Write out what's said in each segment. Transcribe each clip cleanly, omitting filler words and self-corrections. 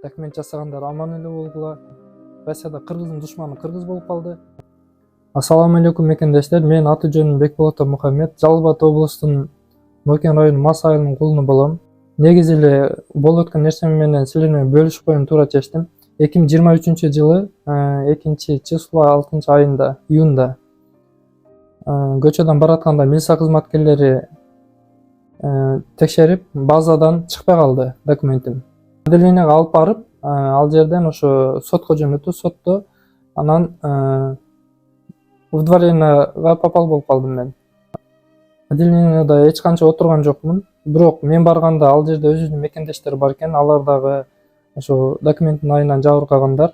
документ жасагандар аман эле болгула. Россияда кыргыздын душманы кыргыз болуп калды. Ассаламу алейкум мекендештер, менин аты жөнүм Бекболот Мухаммед, Жалал Абад облустунун Нокен районунун Мас айылынын кулуну болом. Негизи эле болуп өткөн нерсем менен силер менен бөлүшүп коюуну туура чечтим. 2023-жылы 2-число 6-айында, июнда көчөдөн баратканда милиция кызматкерлери текшерип, базадан чыкпай калды документим. Отделениеге алып барып, ал жерден ошо сотко жөнөттү. Сотто анан удворениега попал болуп калдым мен. Отделениеда эч канча отурган жокмун. Бирок мен барганда ал жерде өзүнүн мекендештери бар экен. Алар дагы ошо документтин айынан жабыркагандар.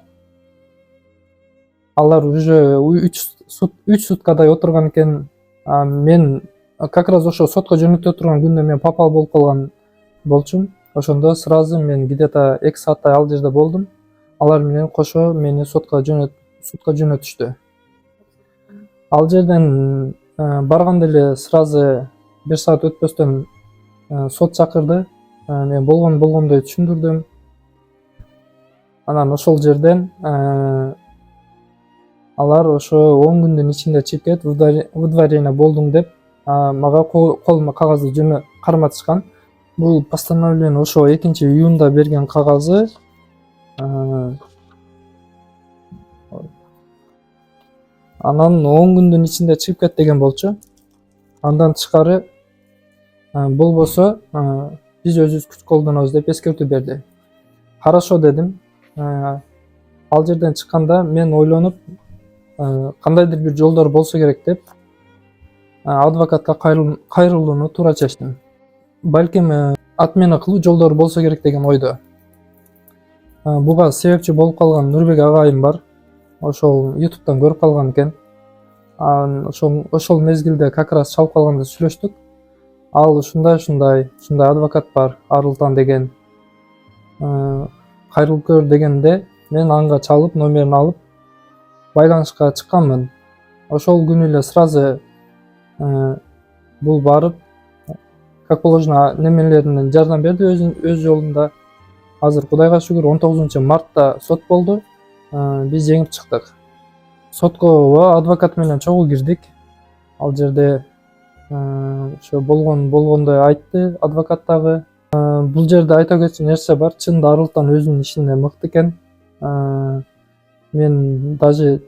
Алар уже 3 суткадай отурган экен. Мен как раз ошо сотко жөнөтө турган күндө мен попал болуп калган болчумун. Ошондо сразу мен где-то 2 сааттай ал жерде болдум. Алар менен кошо мени сотко жөнөтүштү. Ал жерден барганда эле сразу 1 саат өтпөстөн сот чакырды. Мен болгондой түшүндүрдүм. Анан ошол жерден алар ошо 10 күндүн ичинде чыгып кетип, удворение болдуң деп мага колума кагазды карматышкан. Бул постановление ошо 2-июнда берген кагазы. Анан 10 күндүн ичинде чыгып кет деген болчу. Андан тышкары болбосо биз өзүбүз күч колдонобуз деп эскертүү берди. Хорошо дедим. Ал жерден чыкканда мен ойлонуп, кандайдыр бир жолдор болсо керек деп адвокатка кайрылууну туура чечтим. Балким отмена кылуу жолдору болсо керек деген ойдо. Буга себепчи болуп калган Нурбек агайым бар. Ошол YouTube'дан көрүп калган экен. Ошол мезгилде как раз чалып калганда сүйлөштүк. Ал ушундай адвокат бар, Арылтан деген. Кайрылып көр дегенде мен анга чалып, номерин алып байланышка чыкканмын. Ошол күнү эле сразу бул барып, как положено немелеринен жардам берди өз жолунда. Азыр Кудайга шүгүр 19-мартта сот болду. Биз жеңип чыктык. Сотко адвокат менен чогуу кирдик. Ал жерде ошо болгондой айтты адвокат дагы. Бул жерде айта кетчү нерсе бар. Чынында Арылтан өзүнүн ишинде мыкты экен. Мен даже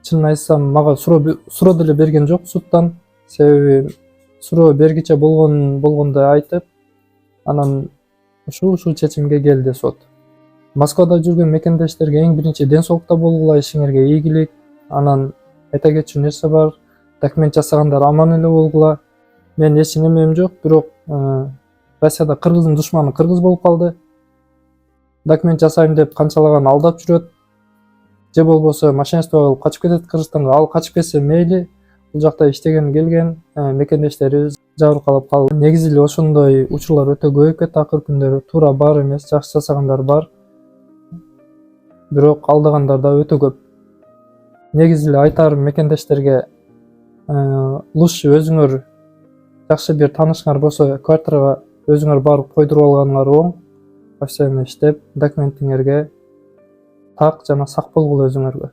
чынын айтсам мага суроо деле берген жок суттан. Себеби суроо бергиче болгондой айтып, анан ушул чечимге келди сот. Москвада жүргөн мекендештерге эң биринчи ден соолукта болгула, ишиңерге ийгилик. Анан айта кетчү нерсе бар. Документ жасагандар аман эле болгула. Мен эч немем жок, бирок Россияда кыргыздын душманы кыргыз болуп калды. Документ жасайм деп канчалаган алдап жүрөт. Же болбосо мошенничество кылып качып кетет Кыргызстанга. Ал качып кетсе мейли. Бул жакта иштеген келген мекендештерибиз жабыркалып калды. Негизи эле ошондой учурлар өтө көбөйүп кетти акыркы күндөрү. Туура бар эмес, жакшы жасагандар бар. Бирок алдагандар да өтө көп. Негизи эле айтарым мекендештерге, лучше өзүңөр жакшы бир таанышыңар болсо, квартирага өзүңөр барып койдуруп алганыңар оң. Официально иштеп, документиңерге так жана сак болгула өзүңөргө.